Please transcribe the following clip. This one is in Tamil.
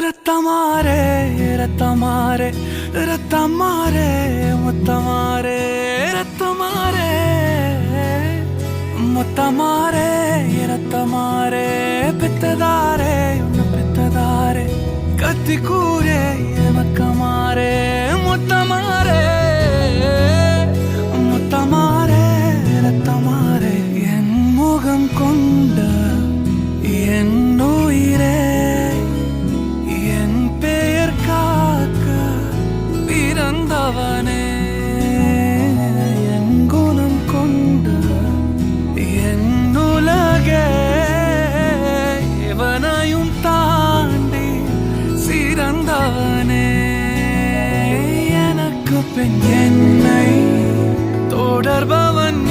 ரத்தமாரே ரத்தமாரே ரத்தமாரே முத்தமாரே ரத்தமாரே முத்தமாரே ரத்தமாரே பெத்ததாரே உன்னை பெத்ததாரே கத்தி கூரே மக்கமாரே முத்தமாரே முத்தமாரே ரத்தமாரே என் முகம் கொண்ட என் உயிரே பிறந்தவனே என் குணம் கொண்ட என் உலகே இவனையும் தாண்டி சிறந்தவனே எனக்கு பெண் என்னை தொடர்பவன்